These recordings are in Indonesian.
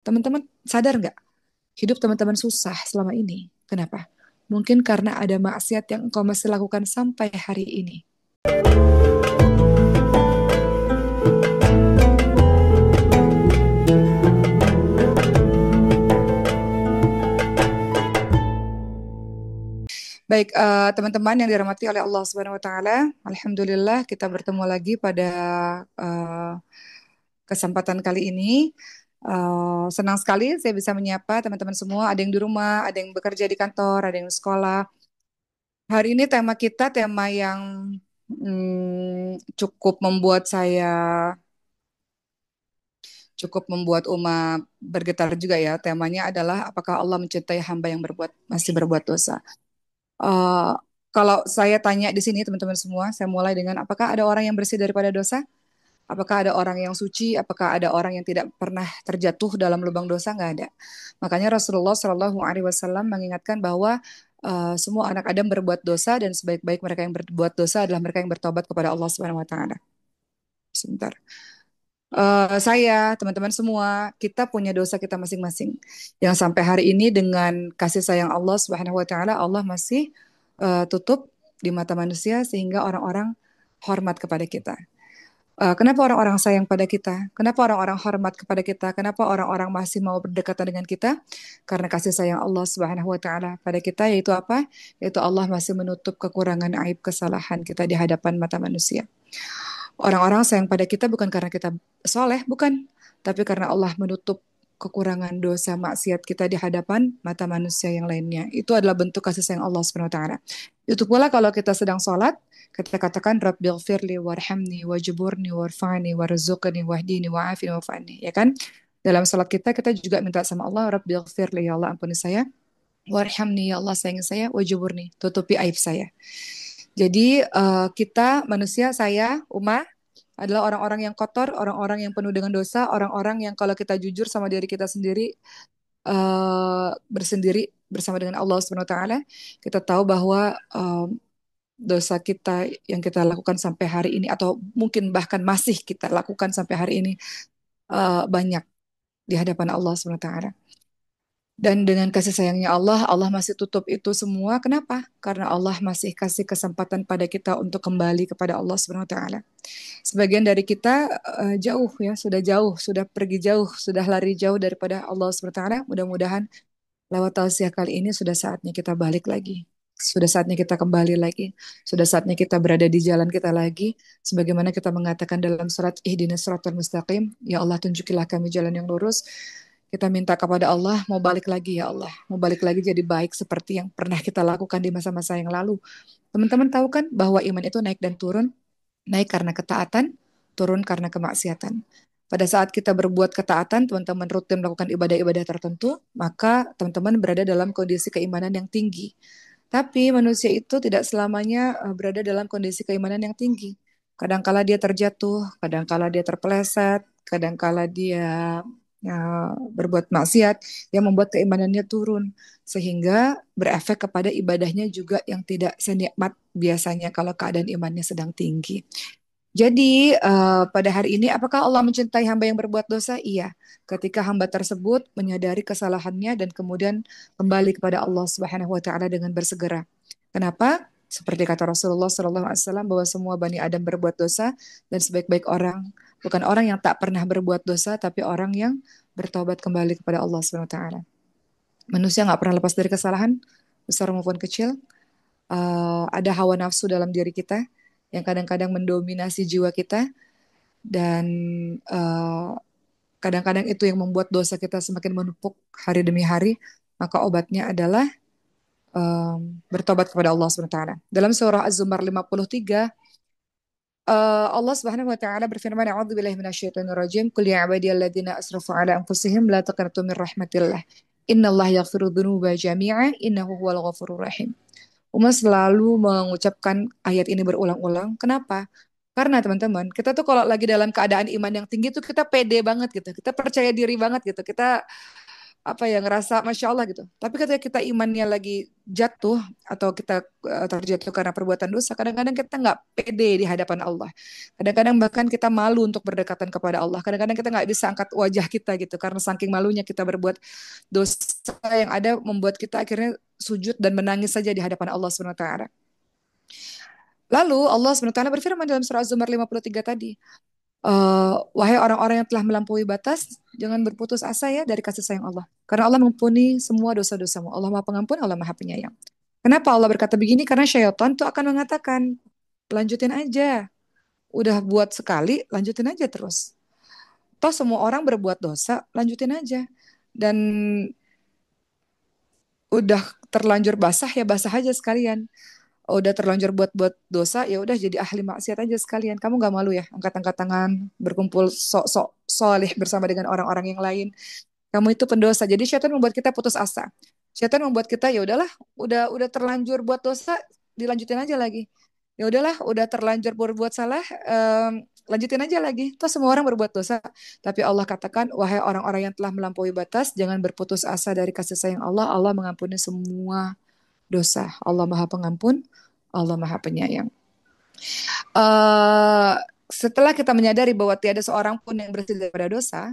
Teman-teman sadar nggak? Hidup teman-teman susah selama ini. Kenapa? Mungkin karena ada maksiat yang engkau masih lakukan sampai hari ini. Baik, teman-teman yang dirahmati oleh Allah Subhanahu wa taala, alhamdulillah kita bertemu lagi pada eh, kesempatan kali ini. Senang sekali saya bisa menyapa teman-teman semua, ada yang di rumah, ada yang bekerja di kantor, ada yang di sekolah. Hari ini tema kita tema yang cukup membuat saya cukup membuat umat bergetar juga ya. Temanya adalah apakah Allah mencintai hamba yang masih berbuat dosa. Eh, Kalau saya tanya di sini teman-teman semua, saya mulai dengan apakah ada orang yang bersih daripada dosa? Apakah ada orang yang suci? Apakah ada orang yang tidak pernah terjatuh dalam lubang dosa? Nggak ada. Makanya Rasulullah Shallallahu Alaihi Wasallam mengingatkan bahwa semua anak Adam berbuat dosa dan sebaik-baik mereka yang berbuat dosa adalah mereka yang bertobat kepada Allah Subhanahu Wa Taala. Sebentar. Saya, teman-teman semua, kita punya dosa kita masing-masing. Yang sampai hari ini dengan kasih sayang Allah Subhanahu wa taala, Allah masih tutup di mata manusia sehingga orang-orang hormat kepada kita. Kenapa orang-orang sayang pada kita? Kenapa orang-orang hormat kepada kita? Kenapa orang-orang masih mau berdekatan dengan kita? Karena kasih sayang Allah Subhanahu wa taala pada kita yaitu apa? Yaitu Allah masih menutup kekurangan aib kesalahan kita di hadapan mata manusia. Orang-orang sayang pada kita bukan karena kita soleh, bukan. Tapi karena Allah menutup kekurangan dosa maksiat kita di hadapan mata manusia yang lainnya. Itu adalah bentuk kasih sayang Allah Subhanahu wa taala. Itu pula kalau kita sedang sholat, kita katakan Rabbighfirli warhamni wajburni warfa'ni warzuqni wahdini wa'afini wa'fani. Ya kan? Dalam sholat kita juga minta sama Allah, Rabbighfirli, ya Allah ampuni saya. Warhamni, ya Allah sayangi saya. Wajuburni, tutupi aib saya. Jadi kita manusia, saya, Uma, adalah orang-orang yang kotor, orang-orang yang penuh dengan dosa, orang-orang yang kalau kita jujur sama diri kita sendiri, bersendiri bersama dengan Allah Subhanahu Wa Taala, kita tahu bahwa dosa kita yang kita lakukan sampai hari ini, atau mungkin bahkan masih kita lakukan sampai hari ini, banyak di hadapan Allah Subhanahu Wa Taala. Dan dengan kasih sayangnya Allah, Allah masih tutup itu semua. Kenapa? Karena Allah masih kasih kesempatan pada kita untuk kembali kepada Allah Subhanahu Wa Taala. Sebagian dari kita jauh ya, sudah jauh, sudah pergi jauh, sudah lari jauh daripada Allah Subhanahu Wa Taala. Mudah-mudahan lewat tausiah kali ini sudah saatnya kita balik lagi. Sudah saatnya kita kembali lagi. Sudah saatnya kita berada di jalan kita lagi. Sebagaimana kita mengatakan dalam surat Ihdinas Siratal Mustaqim, ya Allah tunjukilah kami jalan yang lurus. Kita minta kepada Allah, mau balik lagi ya Allah. Mau balik lagi jadi baik seperti yang pernah kita lakukan di masa-masa yang lalu. Teman-teman tahu kan bahwa iman itu naik dan turun. Naik karena ketaatan, turun karena kemaksiatan. Pada saat kita berbuat ketaatan, teman-teman rutin melakukan ibadah-ibadah tertentu, maka teman-teman berada dalam kondisi keimanan yang tinggi. Tapi manusia itu tidak selamanya berada dalam kondisi keimanan yang tinggi. Kadangkala dia terjatuh, kadangkala dia terpeleset, kadangkala dia berbuat maksiat yang membuat keimanannya turun, sehingga berefek kepada ibadahnya juga yang tidak senikmat biasanya kalau keadaan imannya sedang tinggi. Jadi pada hari ini apakah Allah mencintai hamba yang berbuat dosa? Iya. Ketika hamba tersebut menyadari kesalahannya dan kemudian kembali kepada Allah Subhanahu wa taala dengan bersegera. Kenapa? Seperti kata Rasulullah Sallallahu Alaihi Wasallam bahwa semua bani Adam berbuat dosa dan sebaik-baik orang bukan orang yang tak pernah berbuat dosa, tapi orang yang bertobat kembali kepada Allah Subhanahu wa taala. Manusia nggak pernah lepas dari kesalahan, besar maupun kecil. Ada hawa nafsu dalam diri kita yang kadang-kadang mendominasi jiwa kita dan eh, kadang-kadang itu yang membuat dosa kita semakin menumpuk hari demi hari. Maka obatnya adalah bertobat kepada Allah Subhanahu wa taala. Dalam surah Az-Zumar 53, Allah Subhanahu wa taala berfirman, "A'udzubillahi minasyaitonir rajim. Qul ya ibadiyalladzina asrafu ala anfusihim la taqnatu min rahmatillah. Innallaha yaghfiru dzunuba jami'a innahu huwal ghafurur rahim." Uma selalu mengucapkan ayat ini berulang-ulang. Kenapa? Karena teman-teman, kita tuh kalau lagi dalam keadaan iman yang tinggi tuh kita pede banget gitu. Kita percaya diri banget gitu. Kita apa ya, ngerasa masya Allah gitu. Tapi ketika kita imannya lagi jatuh atau kita terjatuh karena perbuatan dosa, kadang-kadang kita nggak pede di hadapan Allah. Kadang-kadang bahkan kita malu untuk berdekatan kepada Allah. Kadang-kadang kita nggak bisa angkat wajah kita gitu karena saking malunya kita berbuat dosa yang ada membuat kita akhirnya sujud dan menangis saja di hadapan Allah Subhanahu wa taala. Lalu Allah Subhanahu wa taala berfirman dalam surah Az-Zumar 53 tadi, wahai orang-orang yang telah melampaui batas, jangan berputus asa ya dari kasih sayang Allah. Karena Allah mengampuni semua dosa-dosamu. Allah Maha Pengampun, Allah Maha Penyayang. Kenapa Allah berkata begini? Karena syaitan tuh akan mengatakan, lanjutin aja. Udah buat sekali, lanjutin aja terus. Toh semua orang berbuat dosa, lanjutin aja. Dan udah terlanjur basah ya basah aja sekalian. Udah terlanjur buat-buat dosa, ya udah jadi ahli maksiat aja sekalian. Kamu nggak malu ya angkat-angkat tangan, berkumpul sok-sok soleh bersama dengan orang-orang yang lain. Kamu itu pendosa. Jadi syaitan membuat kita putus asa. Syaitan membuat kita ya udahlah, udah terlanjur buat dosa, dilanjutin aja lagi. Ya udahlah, udah terlanjur berbuat salah, lanjutin aja lagi. Toh semua orang berbuat dosa. Tapi Allah katakan, wahai orang-orang yang telah melampaui batas, jangan berputus asa dari kasih sayang Allah. Allah mengampuni semua dosa. Allah Maha Pengampun, Allah Maha Penyayang. eh Setelah kita menyadari bahwa tiada seorang pun yang bersih daripada dosa,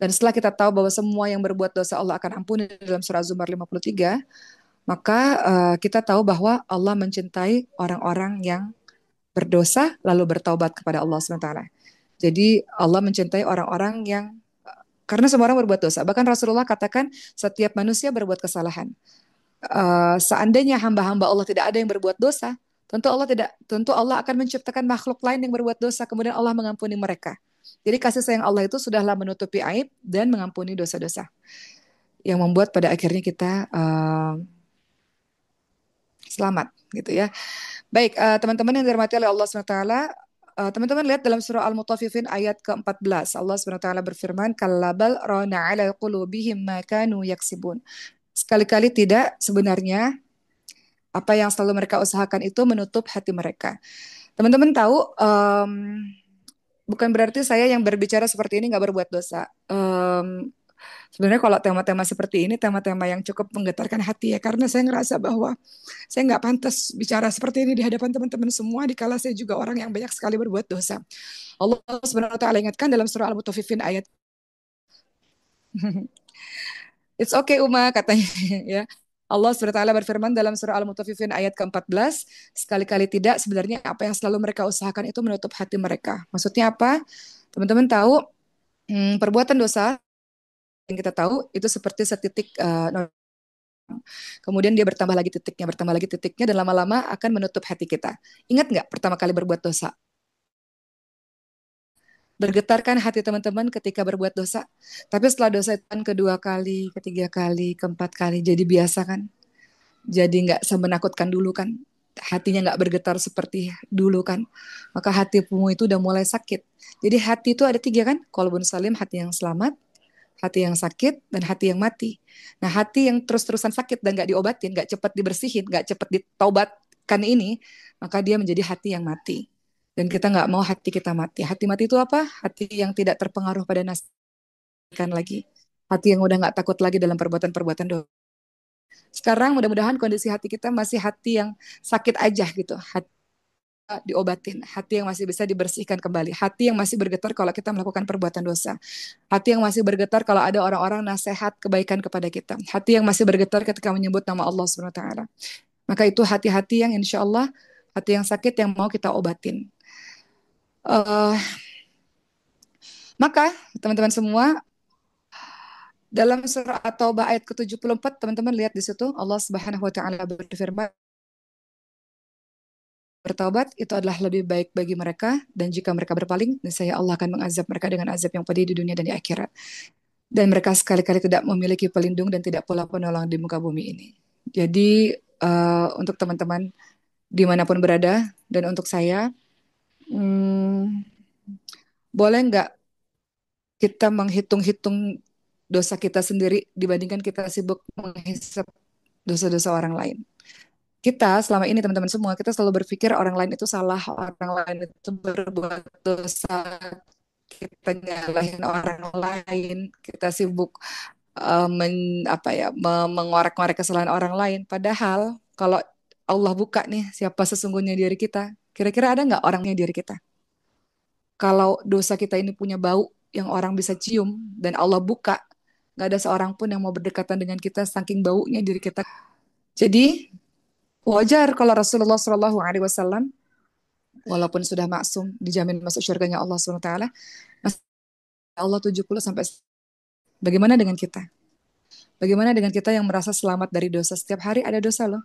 dan setelah kita tahu bahwa semua yang berbuat dosa Allah akan ampuni dalam surah Az-Zumar 53, maka kita tahu bahwa Allah mencintai orang-orang yang berdosa lalu bertaubat kepada Allah SWT. Jadi Allah mencintai orang-orang yang karena semua orang berbuat dosa. Bahkan Rasulullah katakan setiap manusia berbuat kesalahan. Seandainya hamba-hamba Allah tidak ada yang berbuat dosa, tentu Allah akan menciptakan makhluk lain yang berbuat dosa, kemudian Allah mengampuni mereka. Jadi kasih sayang Allah itu sudahlah menutupi aib dan mengampuni dosa-dosa yang membuat pada akhirnya kita selamat gitu ya. Baik, teman-teman yang dirahmati oleh Allah SWT, teman-teman lihat dalam surah Al-Mutaffifin ayat ke-14, Allah SWT berfirman, "Kallabal rana ala qulubihim ma kanu yaksibun." Sekali-kali tidak, sebenarnya apa yang selalu mereka usahakan itu menutup hati mereka. Teman-teman tahu, bukan berarti saya yang berbicara seperti ini nggak berbuat dosa. Sebenarnya kalau tema-tema seperti ini, tema-tema yang cukup menggetarkan hati ya, karena saya ngerasa bahwa saya nggak pantas bicara seperti ini di hadapan teman-teman semua, dikala saya juga orang yang banyak sekali berbuat dosa. Allah Subhanahu wa taala ingatkan dalam surah Al-Mutaffifin ayat It's okay Uma katanya ya. Allah SWT berfirman dalam surah Al-Mutaffifin ayat ke-14, sekali-kali tidak, sebenarnya apa yang selalu mereka usahakan itu menutup hati mereka. Maksudnya apa? Teman-teman tahu, perbuatan dosa yang kita tahu itu seperti setitik kemudian dia bertambah lagi titiknya, dan lama-lama akan menutup hati kita. Ingat nggak pertama kali berbuat dosa? Bergetarkan hati teman-teman ketika berbuat dosa. Tapi setelah dosa itu kan kedua kali, ketiga kali, keempat kali, jadi biasa kan? Jadi nggak semenakutkan dulu kan? Hatinya nggak bergetar seperti dulu kan? Maka hatimu itu udah mulai sakit. Jadi hati itu ada tiga kan? Qalbun salim, hati yang selamat, hati yang sakit, dan hati yang mati. Nah, hati yang terus-terusan sakit dan nggak diobatin, nggak cepat dibersihin, nggak cepat ditaubatkan ini, maka dia menjadi hati yang mati. Dan kita nggak mau hati kita mati. Hati mati itu apa? Hati yang tidak terpengaruh pada nasikan lagi. Hati yang udah nggak takut lagi dalam perbuatan-perbuatan dosa. Sekarang mudah-mudahan kondisi hati kita masih hati yang sakit aja gitu. Hati diobatin, hati yang masih bisa dibersihkan kembali, hati yang masih bergetar kalau kita melakukan perbuatan dosa, hati yang masih bergetar kalau ada orang-orang nasihat kebaikan kepada kita, hati yang masih bergetar ketika menyebut nama Allah Subhanahu Wa Taala. Maka itu hati-hati yang insya Allah, hati yang sakit yang mau kita obatin. Uh, maka teman-teman semua, dalam surah At-Taubah ayat ke-74, teman-teman lihat di situ Allah Subhanahu Wa Taala berfirman, bertaubat itu adalah lebih baik bagi mereka, dan jika mereka berpaling, niscaya Allah akan mengazab mereka dengan azab yang pedih di dunia dan di akhirat. Dan mereka sekali-kali tidak memiliki pelindung dan tidak pula penolong di muka bumi ini. Jadi untuk teman-teman dimanapun berada dan untuk saya, hmm, boleh nggak kita menghitung-hitung dosa kita sendiri dibandingkan kita sibuk menghisap dosa-dosa orang lain. Kita selama ini teman-teman semua, kita selalu berpikir orang lain itu salah, orang lain itu berbuat dosa, kita nyalahin orang lain, kita sibuk mengorek-ngorek kesalahan orang lain. Padahal kalau Allah buka nih siapa sesungguhnya diri kita, kira-kira ada nggak orangnya diri kita? Kalau dosa kita ini punya bau yang orang bisa cium dan Allah buka, nggak ada seorang pun yang mau berdekatan dengan kita saking baunya diri kita. Jadi wajar kalau Rasulullah Shallallahu Alaihi Wasallam walaupun sudah maksum dijamin masuk surganya Allah SWT, masih Allah 70 sampai. Bagaimana dengan kita? Bagaimana dengan kita yang merasa selamat dari dosa? Setiap hari ada dosa loh.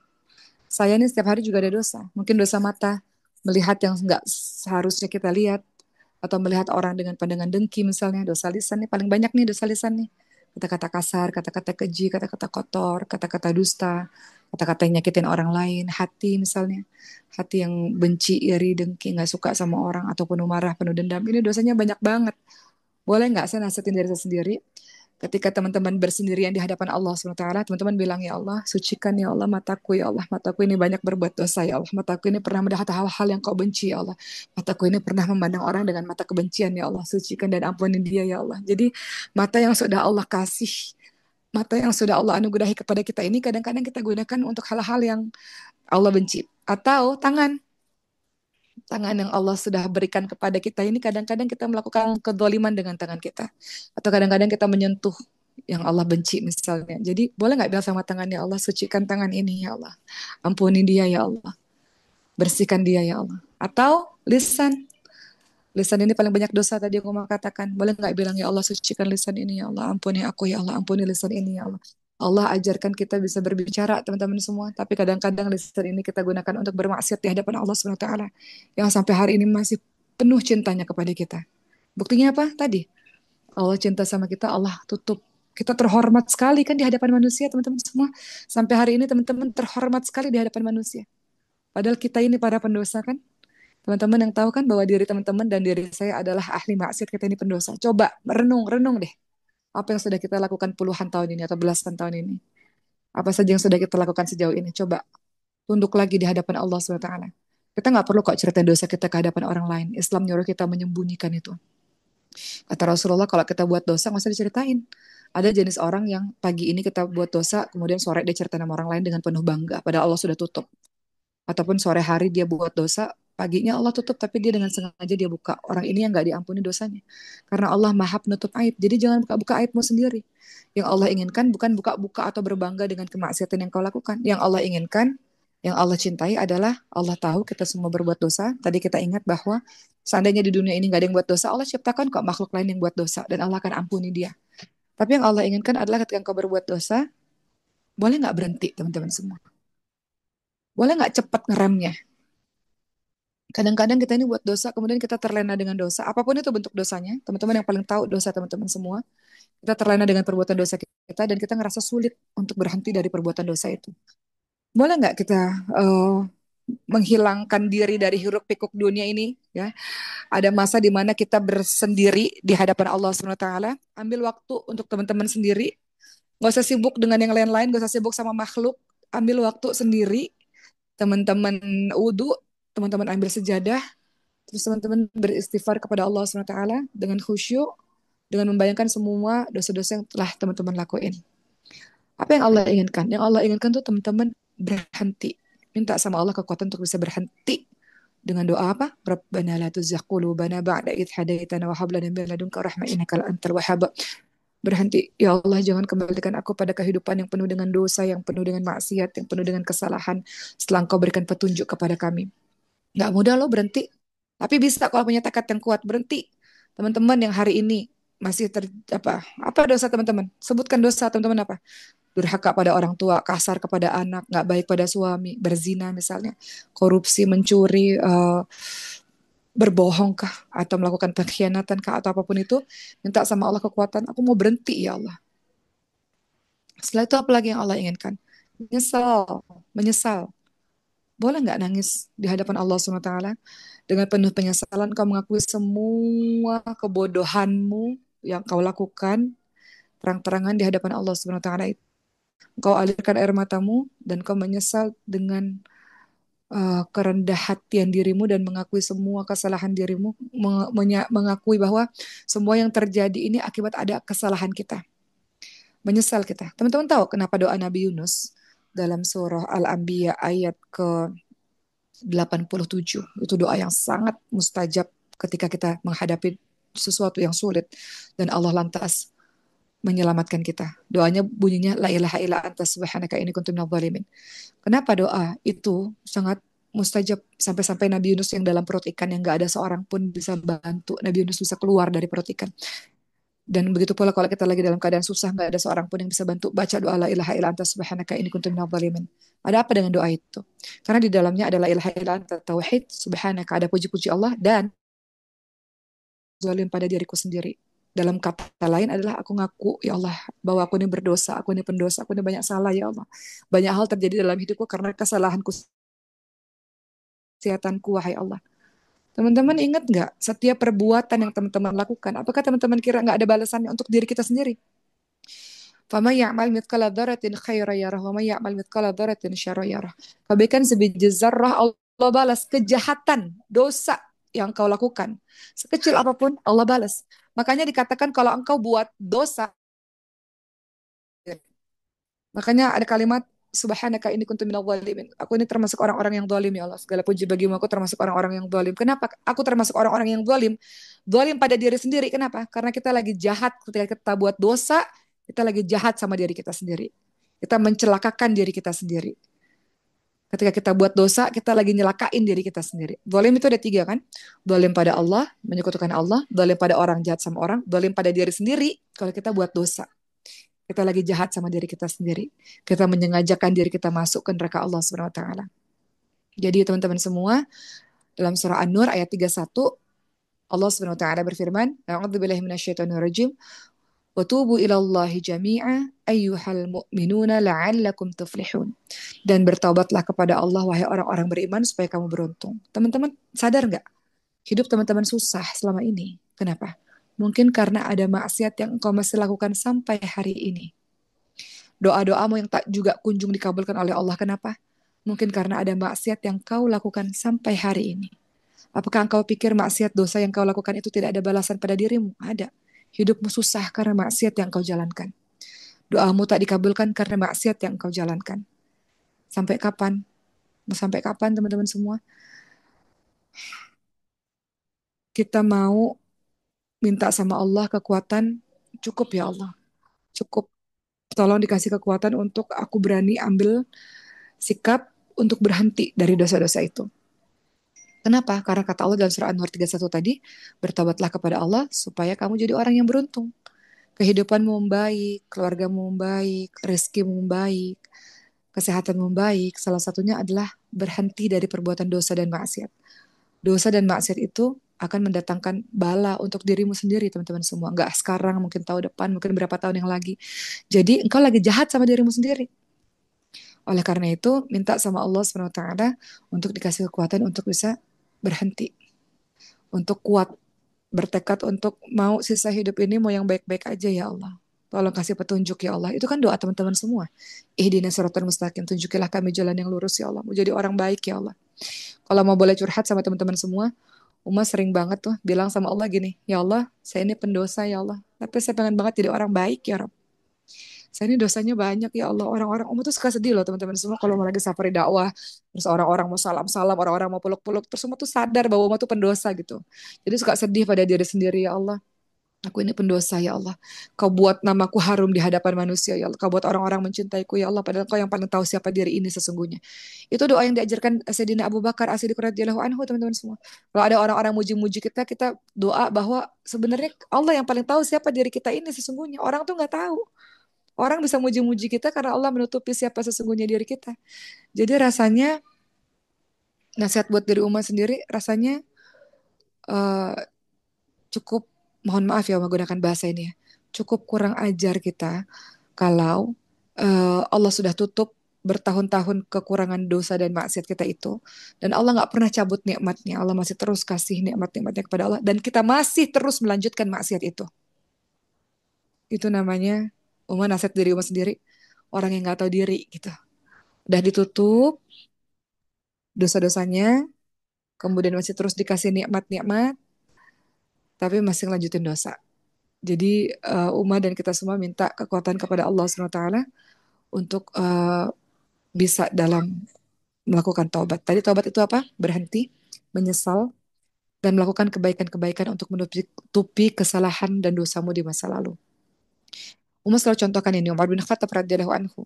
Saya nih setiap hari juga ada dosa. Mungkin dosa mata, melihat yang nggak seharusnya kita lihat, atau melihat orang dengan pandangan dengki misalnya. Dosa lisan nih paling banyak nih dosa lisan nih. Kata-kata kasar, kata-kata keji, kata-kata kotor, kata-kata dusta, kata-kata yang nyakitin orang lain, hati misalnya. Hati yang benci, iri, dengki, nggak suka sama orang, ataupun marah, penuh dendam. Ini dosanya banyak banget. Boleh nggak saya nasihatin diri saya sendiri? Ketika teman-teman bersendirian di hadapan Allah SWT, teman-teman bilang, ya Allah, sucikan ya Allah mataku, ya Allah, mataku ini banyak berbuat dosa, ya Allah, mataku ini pernah melihat hal-hal yang kau benci, ya Allah, mataku ini pernah memandang orang dengan mata kebencian, ya Allah, sucikan dan ampuni dia, ya Allah. Jadi, mata yang sudah Allah kasih, mata yang sudah Allah anugerahi kepada kita ini, kadang-kadang kita gunakan untuk hal-hal yang Allah benci. Atau tangan yang Allah sudah berikan kepada kita ini kadang-kadang kita melakukan kedoliman dengan tangan kita. Atau kadang-kadang kita menyentuh yang Allah benci misalnya. Jadi boleh nggak bilang sama tangan, ya Allah, sucikan tangan ini ya Allah. Ampuni dia ya Allah. Bersihkan dia ya Allah. Atau lisan. Lisan ini paling banyak dosa tadi aku mau katakan. Boleh nggak bilang, ya Allah, sucikan lisan ini ya Allah. Ampuni aku ya Allah. Ampuni lisan ini ya Allah. Allah ajarkan kita bisa berbicara, teman-teman semua. Tapi kadang-kadang lisan ini kita gunakan untuk bermaksiat di hadapan Allah SWT. Yang sampai hari ini masih penuh cintanya kepada kita. Buktinya apa? Tadi, Allah cinta sama kita, Allah tutup. Kita terhormat sekali kan di hadapan manusia, teman-teman semua. Sampai hari ini teman-teman terhormat sekali di hadapan manusia. Padahal kita ini para pendosa kan. Teman-teman yang tahu kan bahwa diri teman-teman dan diri saya adalah ahli maksiat, kita ini pendosa. Coba renung deh. Apa yang sudah kita lakukan puluhan tahun ini atau belasan tahun ini? Apa saja yang sudah kita lakukan sejauh ini? Coba tunduk lagi di hadapan Allah SWT. Kita nggak perlu kok cerita dosa kita ke hadapan orang lain. Islam nyuruh kita menyembunyikan itu. Kata Rasulullah, kalau kita buat dosa nggak usah diceritain. Ada jenis orang yang pagi ini kita buat dosa, kemudian sore dia cerita sama orang lain dengan penuh bangga, padahal Allah sudah tutup. Ataupun sore hari dia buat dosa, paginya Allah tutup, tapi dia dengan sengaja dia buka. Orang ini yang nggak diampuni dosanya. Karena Allah maha penutup aib. Jadi jangan buka-buka aibmu sendiri. Yang Allah inginkan bukan buka-buka atau berbangga dengan kemaksiatan yang kau lakukan. Yang Allah inginkan, yang Allah cintai adalah Allah tahu kita semua berbuat dosa. Tadi kita ingat bahwa seandainya di dunia ini nggak ada yang buat dosa, Allah ciptakan kok makhluk lain yang buat dosa dan Allah akan ampuni dia. Tapi yang Allah inginkan adalah ketika kau berbuat dosa, boleh nggak berhenti teman-teman semua? Boleh nggak cepat ngeremnya? Kadang-kadang kita ini buat dosa, kemudian kita terlena dengan dosa. Apapun itu bentuk dosanya, teman-teman yang paling tahu dosa teman-teman semua. Kita terlena dengan perbuatan dosa kita dan kita ngerasa sulit untuk berhenti dari perbuatan dosa itu. Boleh nggak kita menghilangkan diri dari hiruk pikuk dunia ini? Ya, ada masa di mana kita bersendiri di hadapan Allah SWT. Ambil waktu untuk teman-teman sendiri. Nggak usah sibuk dengan yang lain-lain, nggak usah sibuk sama makhluk. Ambil waktu sendiri. Teman-teman wudhu, teman-teman ambil sejadah, terus teman-teman beristighfar kepada Allah SWT dengan khusyuk, dengan membayangkan semua dosa-dosa yang telah teman-teman lakuin. Apa yang Allah inginkan? Yang Allah inginkan tuh teman-teman berhenti. Minta sama Allah kekuatan untuk bisa berhenti. Dengan doa apa? Rabbana la tuzigh qulubana ba'da idh hadaitana wa hab lana min ladunka rahmah innaka antal wahhab. Berhenti. Ya Allah, jangan kembalikan aku pada kehidupan yang penuh dengan dosa, yang penuh dengan maksiat, yang penuh dengan kesalahan. Setelah Engkau berikan petunjuk kepada kami. Nggak mudah loh berhenti. Tapi bisa kalau punya tekad yang kuat berhenti. Teman-teman yang hari ini masih apa dosa teman-teman? Sebutkan dosa teman-teman apa? Durhaka pada orang tua, kasar kepada anak, nggak baik pada suami, berzina misalnya, korupsi, mencuri, berbohong kah, atau melakukan pengkhianatan kah, atau apapun itu, minta sama Allah kekuatan. Aku mau berhenti ya Allah. Setelah itu apa lagi yang Allah inginkan? Menyesal, menyesal. Boleh nggak nangis di hadapan Allah SWT? Dengan penuh penyesalan kau mengakui semua kebodohanmu yang kau lakukan terang-terangan di hadapan Allah SWT. Kau alirkan air matamu dan kau menyesal dengan kerendah hatian dirimu dan mengakui semua kesalahan dirimu, mengakui bahwa semua yang terjadi ini akibat ada kesalahan kita. Menyesal kita. Teman-teman tahu kenapa doa Nabi Yunus dalam surah Al-Anbiya ayat ke 87. Itu doa yang sangat mustajab ketika kita menghadapi sesuatu yang sulit dan Allah lantas menyelamatkan kita. Doanya bunyinya la ilaha illa anta subhanaka inni kuntu minadh dhalimin. Kenapa doa itu sangat mustajab sampai-sampai Nabi Yunus yang dalam perut ikan yang gak ada seorang pun bisa bantu Nabi Yunus bisa keluar dari perut ikan. Dan begitu pula kalau kita lagi dalam keadaan susah nggak ada seorang pun yang bisa bantu baca doa la ilaha illa anta subhanaka inni kuntu minadh dhalimin. Ada apa dengan doa itu? Karena di dalamnya ada la ilaha illa anta tauhid subhanaka ada puji-puji Allah dan zalim pada diriku sendiri. Dalam kata lain adalah aku ngaku ya Allah bahwa aku ini berdosa, aku ini pendosa, aku ini banyak salah ya Allah. Banyak hal terjadi dalam hidupku karena kesalahanku, kesehatanku wahai Allah. Teman-teman ingat nggak setiap perbuatan yang teman-teman lakukan, apakah teman-teman kira nggak ada balasannya untuk diri kita sendiri? فَمَنْ يَعْمَلْ مِثْقَالَ ذَرَّةٍ خَيْرًا يَرَهُ وَمَنْ يَعْمَلْ مِثْقَالَ ذَرَّةٍ شَرًّا يَرَهُ. Kebaikan sebiji zarrah Allah balas, kejahatan, dosa yang kau lakukan sekecil apapun Allah balas. Makanya dikatakan kalau engkau buat dosa, makanya ada kalimat Subhanaka ini kuntu minal zalimin. Aku ini termasuk orang-orang yang zalim ya Allah. Segala puji bagimu aku termasuk orang-orang yang zalim. Kenapa? Aku termasuk orang-orang yang zalim. Zalim pada diri sendiri. Kenapa? Karena kita lagi jahat ketika kita buat dosa, kita lagi jahat sama diri kita sendiri. Kita mencelakakan diri kita sendiri. Ketika kita buat dosa, kita lagi nyelakain diri kita sendiri. Zalim itu ada tiga kan? Zalim pada Allah, menyekutukan Allah. Zalim pada orang, jahat sama orang. Zalim pada diri sendiri kalau kita buat dosa. Kita lagi jahat sama diri kita sendiri. Kita menyengajakan diri kita masuk ke neraka Allah Subhanahu wa taala. Jadi teman-teman semua, dalam surah An-Nur ayat 31, Allah Subhanahu wa taala berfirman, "A'udzubillahi minasyaitonir rajim. Wa tubu ilallahi jami'a ayyuhal mu'minuna la'allakum tuflihun." Dan bertaubatlah kepada Allah wahai orang-orang beriman supaya kamu beruntung. Teman-teman sadar nggak? Hidup teman-teman susah selama ini. Kenapa? Mungkin karena ada maksiat yang engkau masih lakukan sampai hari ini. Doa-doamu yang tak juga kunjung dikabulkan oleh Allah. Kenapa? Mungkin karena ada maksiat yang kau lakukan sampai hari ini. Apakah engkau pikir maksiat dosa yang kau lakukan itu tidak ada balasan pada dirimu? Ada. Hidupmu susah karena maksiat yang kau jalankan. Doamu tak dikabulkan karena maksiat yang kau jalankan. Sampai kapan? Mau sampai kapan teman-teman semua? Kita mau minta sama Allah kekuatan, cukup ya Allah. Cukup. Tolong dikasih kekuatan untuk aku berani ambil sikap untuk berhenti dari dosa-dosa itu. Kenapa? Karena kata Allah dalam surah An-Nur 31 tadi, bertobatlah kepada Allah supaya kamu jadi orang yang beruntung. Kehidupanmu membaik, keluargamu membaik, rezekimu membaik, kesehatanmu membaik. Salah satunya adalah berhenti dari perbuatan dosa dan maksiat. Dosa dan maksiat itu akan mendatangkan bala untuk dirimu sendiri, teman-teman semua. Enggak sekarang, mungkin tahun depan, mungkin berapa tahun yang lagi. Jadi engkau lagi jahat sama dirimu sendiri. Oleh karena itu, minta sama Allah SWT untuk dikasih kekuatan untuk bisa berhenti, untuk kuat, bertekad untuk mau sisa hidup ini mau yang baik-baik aja ya Allah. Tolong kasih petunjuk ya Allah. Itu kan doa teman-teman semua. Ihdinas siratal mustaqim, tunjukilah kami jalan yang lurus ya Allah. Mau jadi orang baik ya Allah. Kalau mau boleh curhat sama teman-teman semua, Uma sering banget tuh bilang sama Allah gini, ya Allah, saya ini pendosa ya Allah. Tapi saya pengen banget jadi orang baik ya Rob. Saya ini dosanya banyak ya Allah. Orang-orang Uma tuh suka sedih loh teman-teman semua kalau mau lagi safari dakwah. Terus orang-orang mau salam-salam, orang-orang mau peluk-peluk. Terus Uma tuh sadar bahwa Uma tuh pendosa gitu. Jadi suka sedih pada diri sendiri ya Allah. Aku ini pendosa ya Allah. Kau buat namaku harum di hadapan manusia ya Allah. Kau buat orang-orang mencintaiku ya Allah. Padahal kau yang paling tahu siapa diri ini sesungguhnya. Itu doa yang diajarkan Sayyidina Abu Bakar As-Siddiq radhiyallahu anhu teman-teman semua. Kalau ada orang-orang muji-muji kita, kita doa bahwa sebenarnya Allah yang paling tahu siapa diri kita ini sesungguhnya. Orang tuh nggak tahu. Orang bisa muji-muji kita karena Allah menutupi siapa sesungguhnya diri kita. Jadi rasanya nasihat buat diri umat sendiri rasanya eh, cukup mohon maaf ya menggunakan bahasa ini ya. Cukup kurang ajar kita kalau Allah sudah tutup bertahun-tahun kekurangan dosa dan maksiat kita itu dan Allah nggak pernah cabut nikmatnya. Allah masih terus kasih nikmat-nikmatnya kepada Allah dan kita masih terus melanjutkan maksiat itu. Itu namanya umat nasihat diri umat sendiri orang yang nggak tahu diri gitu. Udah ditutup dosa-dosanya, kemudian masih terus dikasih nikmat-nikmat, tapi masih ngelanjutin dosa. Jadi Uma dan kita semua minta kekuatan kepada Allah SWT untuk bisa dalam melakukan taubat. Tadi taubat itu apa? Berhenti, menyesal, dan melakukan kebaikan-kebaikan untuk menutupi kesalahan dan dosamu di masa lalu. Umar selalu contohkan ini, Umar bin Khattab radhiyallahu anhu.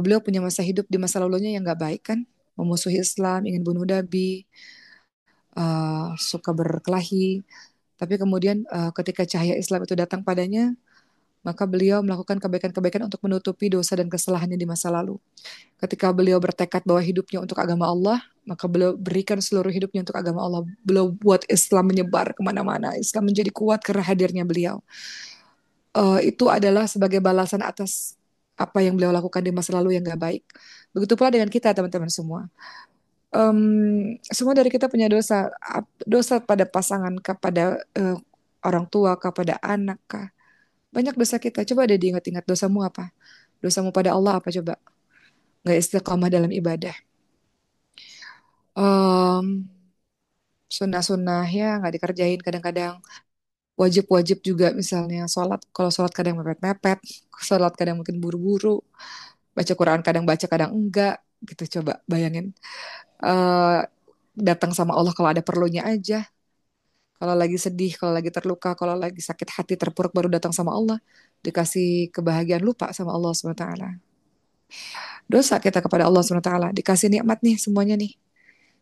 Beliau punya masa hidup di masa lalunya yang nggak baik kan, memusuhi Islam, ingin bunuh Nabi, suka berkelahi. Tapi kemudian ketika cahaya Islam itu datang padanya, maka beliau melakukan kebaikan-kebaikan untuk menutupi dosa dan kesalahannya di masa lalu. Ketika beliau bertekad bahwa hidupnya untuk agama Allah, maka beliau berikan seluruh hidupnya untuk agama Allah. Beliau buat Islam menyebar kemana-mana. Islam menjadi kuat karena hadirnya beliau. Itu adalah sebagai balasan atas apa yang beliau lakukan di masa lalu yang gak baik. Begitu pula dengan kita teman-teman semua. Semua dari kita punya dosa, dosa pada pasangan, kepada orang tua, kepada anak, kah. Banyak dosa kita. Coba deh diingat-ingat dosamu apa? Dosamu pada Allah apa coba? Gak istiqamah dalam ibadah. Em, Sunnah-sunnah ya nggak dikerjain kadang-kadang. Wajib-wajib juga misalnya sholat. Kalau sholat kadang mepet-mepet, sholat kadang mungkin buru-buru, baca Quran kadang baca kadang enggak, gitu coba bayangin. eh Datang sama Allah kalau ada perlunya aja. Kalau lagi sedih, kalau lagi terluka, kalau lagi sakit hati, terpuruk baru datang sama Allah. Dikasih kebahagiaan lupa sama Allah SWT. Dosa kita kepada Allah SWT. Dikasih nikmat nih semuanya nih.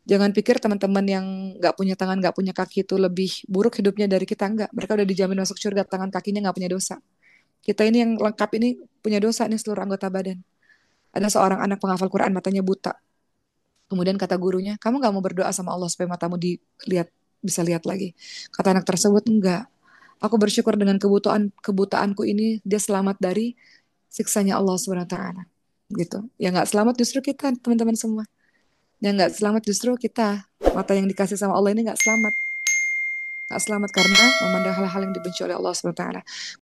Jangan pikir teman-teman yang nggak punya tangan, nggak punya kaki itu lebih buruk hidupnya dari kita. Nggak. Mereka udah dijamin masuk surga, tangan kakinya nggak punya dosa. Kita ini yang lengkap ini punya dosa nih seluruh anggota badan. Ada seorang anak penghafal Quran, matanya buta. Kemudian kata gurunya, kamu nggak mau berdoa sama Allah supaya matamu dilihat, bisa lihat lagi. Kata anak tersebut, enggak. Aku bersyukur dengan kebutaanku ini, dia selamat dari siksanya Allah SWT. Gitu. Yang nggak selamat justru kita, teman-teman semua. Yang nggak selamat justru kita. Mata yang dikasih sama Allah ini nggak selamat. Nggak selamat karena memandang hal-hal yang dibenci oleh Allah SWT.